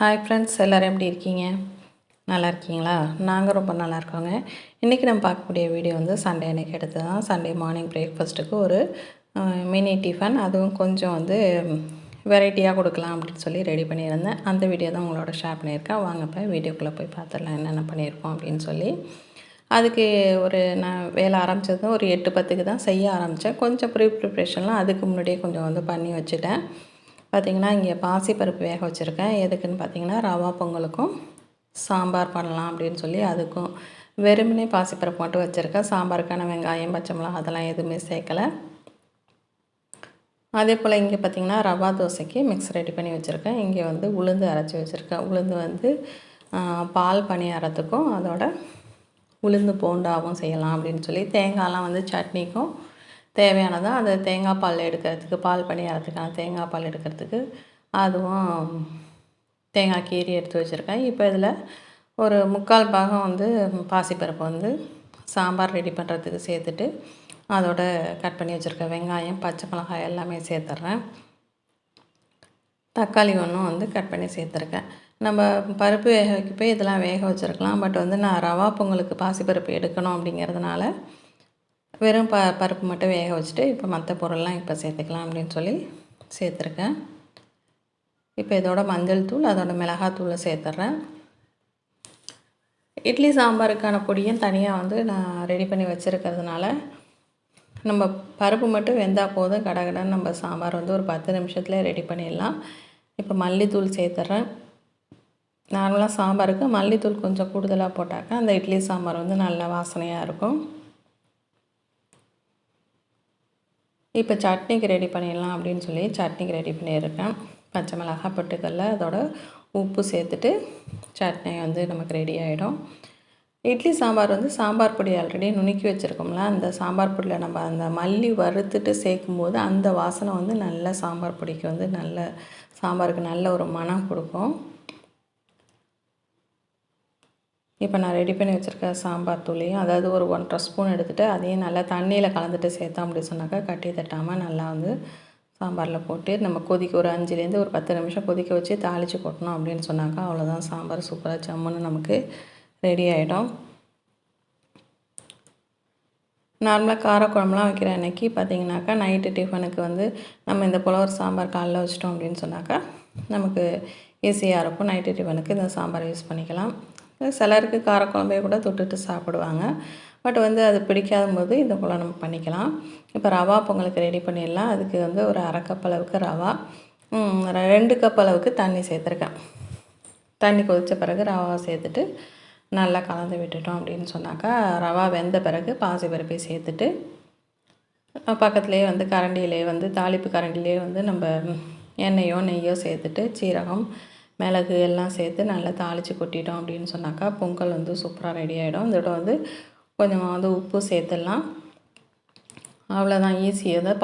Hi friends, எல்லோரும் எப்படி இருக்கீங்க? நல்லா இருக்கீங்களா? நாங்கள் ரொம்ப நல்லா இருக்கோங்க. இன்றைக்கி நம்ம பார்க்கக்கூடிய வீடியோ வந்து சண்டே அன்றைக்கி எடுத்து தான். சண்டே மார்னிங் பிரேக்ஃபாஸ்ட்டுக்கு ஒரு மினி டிஃபன், அதுவும் கொஞ்சம் வந்து வெரைட்டியாக கொடுக்கலாம் அப்படின்னு சொல்லி ரெடி பண்ணியிருந்தேன். அந்த வீடியோ தான் உங்களோட ஷேர் பண்ணியிருக்கேன். வாங்க இப்போ வீடியோக்குள்ளே போய் பார்த்துடலாம் என்னென்ன பண்ணியிருக்கோம் அப்படின்னு சொல்லி. அதுக்கு நான் வேலை ஆரம்பித்தது ஒரு 8:10க்கு தான் செய்ய ஆரம்பித்தேன். கொஞ்சம் ப்ரிப்ரேஷன்லாம் அதுக்கு முன்னாடியே கொஞ்சம் வந்து பண்ணி வச்சுட்டேன். பார்த்திங்கன்னா, இங்கே பாசிப்பருப்பு வேக வச்சுருக்கேன். எதுக்குன்னு பார்த்திங்கன்னா, ரவா பொங்கலுக்கும் சாம்பார் பண்ணலாம் அப்படின்னு சொல்லி அதுக்கும் வெறுமனே பாசிப்பருப்பு மட்டும் வச்சுருக்கேன். சாம்பாருக்கான வெங்காயம், பச்சை மிளகா அதெல்லாம் எதுவுமே சேர்க்கலை. அதே போல் இங்கே பார்த்திங்கன்னா, ரவா தோசைக்கு மிக்ஸ் ரெடி பண்ணி வச்சுருக்கேன். இங்கே வந்து உளுந்து அரைச்சி வச்சுருக்கேன். உளுந்து வந்து பால் பணியாரத்துக்கும் அதோட உளுந்து போண்டாவும் செய்யலாம் அப்படின்னு சொல்லி, தேங்காயெலாம் வந்து சட்னிக்கும் தேவையானதாக அந்த தேங்காய் பால் எடுக்கிறதுக்கு, பால் பணியாரத்துக்கான தேங்காய் பால் எடுக்கிறதுக்கு அதுவும் தேங்காய் கீரி எடுத்து வச்சுருக்கேன். இப்போ இதில் ஒரு 3/4 பாகம் வந்து பாசிப்பருப்பு வந்து சாம்பார் ரெடி பண்ணுறதுக்கு சேர்த்துட்டு அதோட கட் பண்ணி வச்சுருக்கேன். வெங்காயம், பச்சை மிளகாய் எல்லாமே சேர்த்துட்றேன். தக்காளி ஒன்றும் வந்து கட் பண்ணி சேர்த்துருக்கேன். நம்ம பருப்பு வேக வைக்கப்போ இதெல்லாம் வேக வச்சுருக்கலாம். பட் வந்து நான் ரவா பொங்கலுக்கு பாசிப்பருப்பு எடுக்கணும் அப்படிங்கிறதுனால வெறும் பருப்பு மட்டும் வேக வச்சுட்டு இப்போ மற்ற பொருள்லாம் இப்போ சேர்த்துக்கலாம் அப்படின்னு சொல்லி சேர்த்துருக்கேன். இப்போ இதோட மஞ்சள் தூள், அதோட மிளகாத்தூளை சேர்த்துட்றேன். இட்லி சாம்பாருக்கான பொடியும் தனியாக வந்து நான் ரெடி பண்ணி வச்சுருக்கிறதுனால நம்ம பருப்பு மட்டும் வெந்தால் போதும், கடகடன்னு நம்ம சாம்பார் வந்து ஒரு 10 நிமிஷத்துலேயே ரெடி பண்ணிடலாம். இப்போ மல்லித்தூள் சேர்த்துட்றேன். நார்மலாக சாம்பாருக்கு மல்லித்தூள் கொஞ்சம் கூடுதலாக போட்டாக்கா அந்த இட்லி சாம்பார் வந்து நல்ல வாசனையாக இருக்கும். இப்போ சட்னிக்கு ரெடி பண்ணிடலாம் அப்படின்னு சொல்லி சட்னிக்கு ரெடி பண்ணியிருக்கேன். பச்சை மிளகாய், பொட்டுக்கடலை, அதோட உப்பு சேர்த்துட்டு சட்னி வந்து நமக்கு ரெடி ஆகிடும். இட்லி சாம்பார் வந்து சாம்பார் பொடி ஆல்ரெடி நுணுக்கி வச்சுருக்கோம்ல, அந்த சாம்பார் பொடியில் நம்ம அந்த மல்லி வறுத்துட்டு சேர்க்கும்போது அந்த வாசனை வந்து நல்ல சாம்பார் பொடிக்கு வந்து நல்ல சாம்பாருக்கு நல்ல ஒரு மனம் கொடுக்கும். இப்போ நான் ரெடி பண்ணி வச்சுருக்க சாம்பார் தூளையும், அதாவது ஒரு 1½ ஸ்பூன் எடுத்துகிட்டு அதையும் நல்லா தண்ணியில் கலந்துட்டு சேர்த்தோம் அப்படி சொன்னாக்கா கட்டி தட்டாமல் நல்லா வந்து சாம்பாரில் போட்டு நம்ம கொதிக்க ஒரு 5லேருந்து ஒரு 10 நிமிஷம் கொதிக்க வச்சு தாளித்து கொட்டணும் அப்படின்னு சொன்னாக்கா அவ்வளோதான், சாம்பார் சூப்பராக ஜம்முன்னு நமக்கு ரெடி ஆகிடும். நார்மலாக காரக்குழம்புலாம் வைக்கிற அன்றைக்கி பார்த்திங்கனாக்கா நைட்டு டிஃபனுக்கு வந்து நம்ம இந்த புலவர் சாம்பார் காலைல வச்சிட்டோம் அப்படின்னு சொன்னாக்கா நமக்கு ஈஸியாக இருக்கும். நைட்டு டிஃபனுக்கு இந்த சாம்பார் யூஸ் பண்ணிக்கலாம். சிலருக்கு காரக்குழம்பே கூட தொட்டுட்டு சாப்பிடுவாங்க. பட் வந்து அது பிடிக்காத போது இந்த போல் நம்ம பண்ணிக்கலாம். இப்போ ரவா பொங்கலுக்கு ரெடி பண்ணிடலாம். அதுக்கு வந்து ஒரு 1/2 கப் அளவுக்கு ரவா, 2 கப் அளவுக்கு தண்ணி சேர்த்துருக்கேன். தண்ணி கொதித்த பிறகு ரவாவை சேர்த்துட்டு நல்லா கலந்து விட்டுட்டோம் அப்படின்னு சொன்னாக்கா ரவா வெந்த பிறகு பாசிப்பருப்பை சேர்த்துட்டு பக்கத்துலேயே வந்து கரண்டியிலே வந்து தாளிப்பு கரண்டிலே வந்து நம்ம எண்ணெயோ நெய்யோ சேர்த்துட்டு சீரகம், மிளகு எல்லாம் சேர்த்து நல்லா தாளித்து கொட்டிட்டோம் அப்படின்னு சொன்னாக்கா பொங்கல் வந்து சூப்பராக ரெடி ஆகிடும். இதோட வந்து கொஞ்சமாக வந்து உப்பு சேர்த்துடலாம். அவ்வளோதான், ஈஸி. அதாவது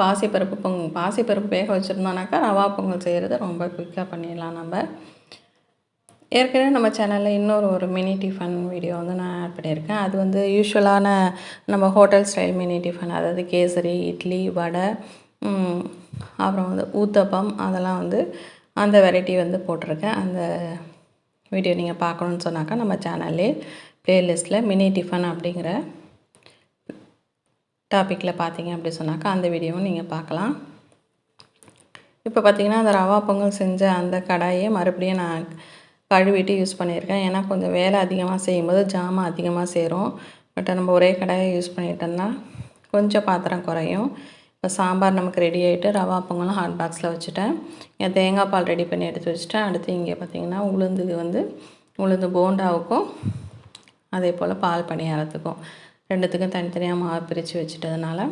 பாசிப்பருப்பு வேக வச்சுருந்தோன்னாக்கா ரவா பொங்கல் செய்கிறது ரொம்ப குயிக்காக பண்ணிடலாம். நம்ம ஏற்கனவே நம்ம சேனலில் இன்னொரு மினி டிஃபன் வீடியோ வந்து நான் ஆட் பண்ணியிருக்கேன். அது வந்து யூஸ்வலான நம்ம ஹோட்டல் ஸ்டைல் மினி டிஃபன், அதாவது கேசரி, இட்லி, வடை, அப்புறம் வந்து ஊத்தப்பம், அதெல்லாம் வந்து அந்த வெரைட்டி வந்து போட்டிருக்கேன். அந்த வீடியோ நீங்கள் பார்க்கணுன்னு சொன்னாக்கா நம்ம சேனல்லே ப்ளேலிஸ்ட்டில் மினி டிஃபன் அப்படிங்கிற டாப்பிக்கில் பார்த்தீங்க அப்படி சொன்னாக்கா அந்த வீடியோவும் நீங்கள் பார்க்கலாம். இப்போ பார்த்திங்கன்னா அந்த ரவா பொங்கல் செஞ்ச அந்த கடாயை மறுபடியும் நான் கழுவிட்டு யூஸ் பண்ணியிருக்கேன். ஏன்னா கொஞ்சம் வேலை அதிகமாக செய்யும்போது ஜாமான் அதிகமாக சேரும். பட் நம்ம ஒரே கடாயை யூஸ் பண்ணிட்டோம்னா கொஞ்சம் பாத்திரம் குறையும். இப்போ சாம்பார் நமக்கு ரெடி ஆகிட்டு ரவா பொங்கலும் ஹாட் பாக்ஸில் வச்சுட்டேன். என் தேங்காய் பால் ரெடி பண்ணி எடுத்து வச்சுட்டேன். அடுத்து இங்கே பார்த்திங்கன்னா உளுந்து போண்டாவுக்கும் அதே போல் பால் பணியாரத்துக்கும் ரெண்டுத்துக்கும் தனித்தனியாக மாவு பிரித்து வச்சுட்டதுனால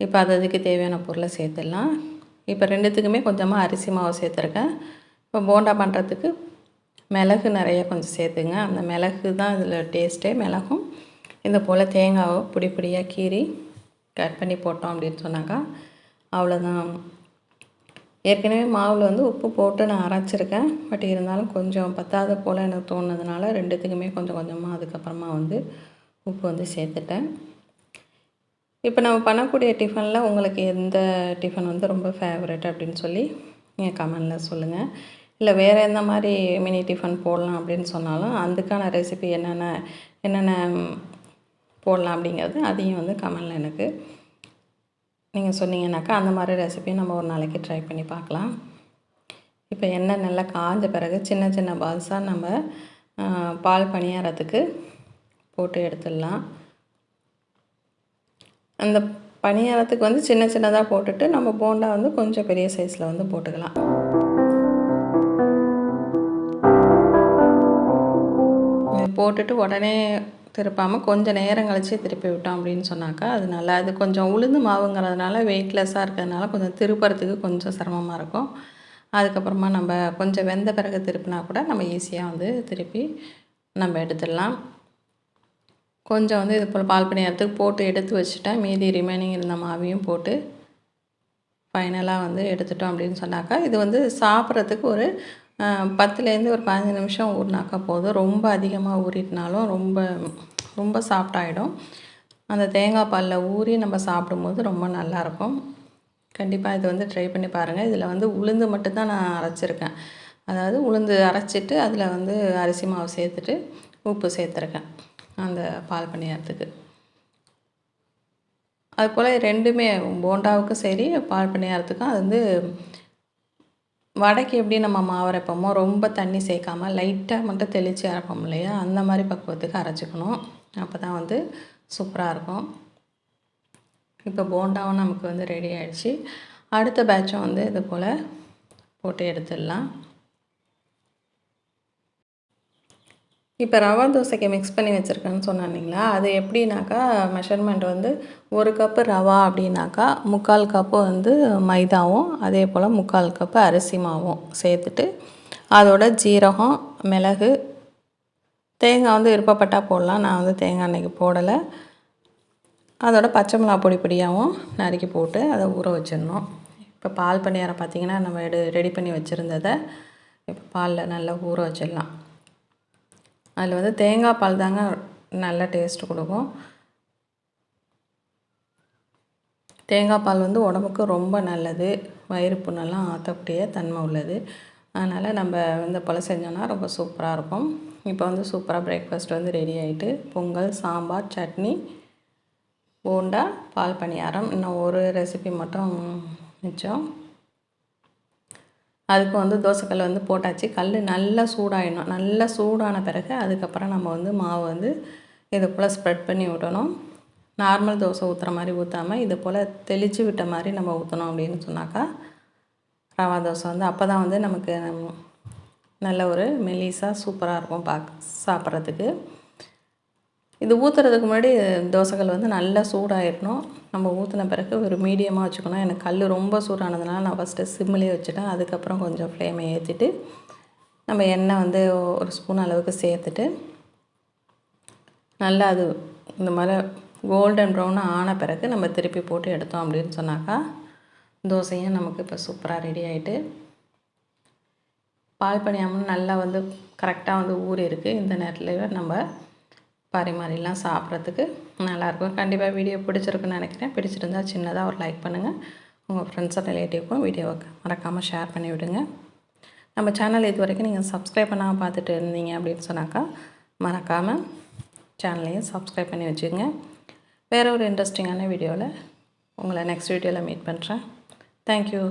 இப்போ அதுக்கு தேவையான பொருளை சேர்த்துடலாம். இப்போ ரெண்டுத்துக்குமே கொஞ்சமாக அரிசி மாவு சேர்த்துருக்கேன். இப்போ போண்டா பண்ணுறதுக்கு மிளகு நிறைய கொஞ்சம் சேர்த்துங்க. அந்த மிளகு தான் இதில் டேஸ்ட்டே. மிளகும் இந்த போல் தேங்காவை பொடி பொடியாக கீறி கட் பண்ணி போட்டோம் அப்படின்னு சொன்னாக்கா அவ்வளோதான். ஏற்கனவே மாவில் வந்து உப்பு போட்டு நான் அரைச்சிருக்கேன். பட் இருந்தாலும் கொஞ்சம் பத்தாத போல் எனக்கு தோணுனதுனால ரெண்டுத்துக்குமே கொஞ்சம் கொஞ்சமாக அதுக்கப்புறமா வந்து உப்பு வந்து சேர்த்துட்டேன். இப்போ நம்ம பண்ணக்கூடிய டிஃபனில் உங்களுக்கு எந்த டிஃபன் வந்து ரொம்ப ஃபேவரட் அப்படின்னு சொல்லி நீங்கள் கமெண்டில் சொல்லுங்கள். இல்லை வேறு எந்த மாதிரி மினி டிஃபன் போடலாம் அப்படின்னு சொன்னாலும் அதுக்கான ரெசிபி என்னென்ன போடலாம் அப்படிங்கிறது அதையும் வந்து கமெண்டில் எனக்கு நீங்கள் சொன்னீங்கன்னாக்கா அந்த மாதிரி ரெசிபியை நம்ம ஒரு நாளைக்கு ட்ரை பண்ணி பார்க்கலாம். இப்போ எண்ணெய் நல்லா காஞ்ச பிறகு சின்ன சின்ன பால்ஸாக நம்ம பால் பணியாரத்துக்கு போட்டு எடுத்துடலாம். அந்த பணியாரத்துக்கு வந்து சின்ன சின்னதாக போட்டுட்டு நம்ம போண்டா வந்து கொஞ்சம் பெரிய சைஸில் வந்து போட்டுக்கலாம். போட்டுட்டு உடனே திருப்பாமல் கொஞ்சம் நேரம் கழித்து திருப்பி விட்டோம் அப்படின்னு சொன்னாக்கா அது நல்லா, அது கொஞ்சம் உளுந்து மாவுங்கிறதுனால வெயிட்லெஸ்ஸாக இருக்கிறதுனால கொஞ்சம் திருப்புறத்துக்கு கொஞ்சம் சிரமமாக இருக்கும். அதுக்கப்புறமா நம்ம கொஞ்சம் வெந்த பிறகு திருப்பினா கூட நம்ம ஈஸியாக வந்து திருப்பி நம்ம எடுத்துடலாம். கொஞ்சம் வந்து இது போல் பால் பணியாரத்துக்கு போட்டு எடுத்து வச்சுட்டேன். மீதி ரிமைனிங் இருந்த மாவையும் போட்டு ஃபைனலாக வந்து எடுத்துட்டோம் அப்படின்னு சொன்னாக்கா இது வந்து சாப்பிட்றதுக்கு ஒரு 10லேருந்து ஒரு 15 நிமிஷம் ஊறினாக்கா போதும். ரொம்ப அதிகமாக ஊறிட்டினாலும் ரொம்ப சாஃப்டாகிடும். அந்த தேங்காய் பாலில் ஊறி நம்ம சாப்பிடும்போது ரொம்ப நல்லாயிருக்கும். கண்டிப்பாக இது வந்து ட்ரை பண்ணி பாருங்கள். இதில் வந்து உளுந்து மட்டும்தான் நான் அரைச்சிருக்கேன். அதாவது உளுந்து அரைச்சிட்டு அதில் வந்து அரிசி மாவு சேர்த்துட்டு உப்பு சேர்த்துருக்கேன் அந்த பால் பணியாரத்துக்கு. அதுபோல் ரெண்டுமே போண்டாவுக்கும் சரி பால் பணியாரத்துக்கும் அது வந்து வடைக்கு எப்படி நம்ம மாவு அரைப்போமோ ரொம்ப தண்ணி சேர்க்காம லைட்டாக மட்டும் தெளித்து அரைப்போம் இல்லையா, அந்த மாதிரி பக்குவத்துக்கு அரைச்சிக்கணும். அப்போ தான் வந்து சூப்பராக இருக்கும். இப்போ போண்டாவும் நமக்கு வந்து ரெடி ஆகிடுச்சு. அடுத்த பேட்சும் வந்து இது போல் போட்டு எடுத்துடலாம். இப்போ ரவா தோசைக்கு மிக்ஸ் பண்ணி வச்சுருக்கேன்னு சொன்னேன் இல்லைங்களா, அது எப்படின்னாக்கா மெஷர்மெண்ட் வந்து 1 கப்பு ரவா அப்படின்னாக்கா 3/4 கப்பு வந்து மைதாவும் அதே போல் 3/4 கப்பு அரிசி மாவும் சேர்த்துட்டு அதோட ஜீரகம், மிளகு, தேங்காய் வந்து விருப்பப்பட்டால் போடலாம். நான் வந்து தேங்காய் அன்றைக்கி போடலை. அதோட பச்சை மிளகா பொடி பொடியாகவும் நறுக்கி போட்டு அதை ஊற வச்சிடணும். இப்போ பால் பணியாரம் பார்த்திங்கன்னா நம்ம ரெடி பண்ணி வச்சுருந்ததை இப்போ பாலில் நல்லா ஊற வச்சிடலாம். அதில் வந்து தேங்காய் பால் தாங்க நல்ல டேஸ்ட் கொடுக்கும். தேங்காய் பால் வந்து உடம்புக்கு ரொம்ப நல்லது. வயிறு புண்ணெல்லாம் ஆற்றக்கூடிய தன்மை உள்ளது. அதனால் நம்ம இந்த போல் செஞ்சோன்னா ரொம்ப சூப்பராக இருக்கும். இப்போ வந்து சூப்பராக பிரேக்ஃபாஸ்ட் வந்து ரெடி ஆகிட்டு பொங்கல், சாம்பார், சட்னி, போண்டா, பால் பணியாரம், இன்னும் ஒரு ரெசிபி மட்டும் மிச்சம். அதுக்கு வந்து தோசைக்கல் வந்து போட்டாச்சு. கல் நல்லா சூடாகிடணும். நல்லா சூடான பிறகு அதுக்கப்புறம் நம்ம வந்து மாவு வந்து இது போல் ஸ்ப்ரெட் பண்ணி விடணும். நார்மல் தோசை ஊற்றுற மாதிரி ஊற்றாமல் இது போல் தெளித்து விட்ட மாதிரி நம்ம ஊற்றணும் அப்படின்னு சொன்னாக்கா ரவா தோசை வந்து அப்போ தான் வந்து நமக்கு நல்ல ஒரு மெலிசாக சூப்பராக இருக்கும் சாப்பிட்றதுக்கு. இது ஊற்றுறதுக்கு முன்னாடி தோசைக்கல் வந்து நல்லா சூடாகிடணும். நம்ம ஊற்றின பிறகு ஒரு மீடியமாக வச்சுக்கணும். எனக்கு கல் ரொம்ப சூடானதுனால நான் ஃபஸ்ட்டு சிம்மிலே வச்சுட்டேன். அதுக்கப்புறம் கொஞ்சம் ஃப்ளேமை ஏற்றிட்டு நம்ம எண்ணெய் வந்து ஒரு ஸ்பூன் அளவுக்கு சேர்த்துட்டு நல்லா அது இந்த மாதிரி கோல்டன் ப்ரௌன் ஆன பிறகு நம்ம திருப்பி போட்டு எடுத்தோம் அப்படின்னு சொன்னாக்கா தோசையும் நமக்கு இப்போ சூப்பராக ரெடி ஆகிட்டு பால் பணியாரம் நல்லா வந்து கரெக்டாக வந்து ஊறி இருக்குது. இந்த நேரத்தில் நம்ம பரிமாறிலாம் சாப்பிட்றதுக்கு நல்லாயிருக்கும். கண்டிப்பாக வீடியோ பிடிச்சிருக்குன்னு நினைக்கிறேன். பிடிச்சிருந்தால் சின்னதாக ஒரு லைக் பண்ணுங்கள். உங்கள் ஃப்ரெண்ட்ஸ் அண்ட் ரிலேட்டிவ்க்கும் வீடியோவை மறக்காமல் ஷேர் பண்ணி விடுங்க. நம்ம சேனல் இது வரைக்கும் நீங்கள் சப்ஸ்கிரைப் பண்ணாமல் பார்த்துட்டு இருந்தீங்க அப்படின்னு சொன்னாக்கா மறக்காமல் சேனலையும் சப்ஸ்கிரைப் பண்ணி வச்சுக்கோங்க. வேறு ஒரு இன்ட்ரெஸ்டிங்கான வீடியோவில் உங்களை நெக்ஸ்ட் வீடியோவில் மீட் பண்ணுறேன். தேங்க்யூ.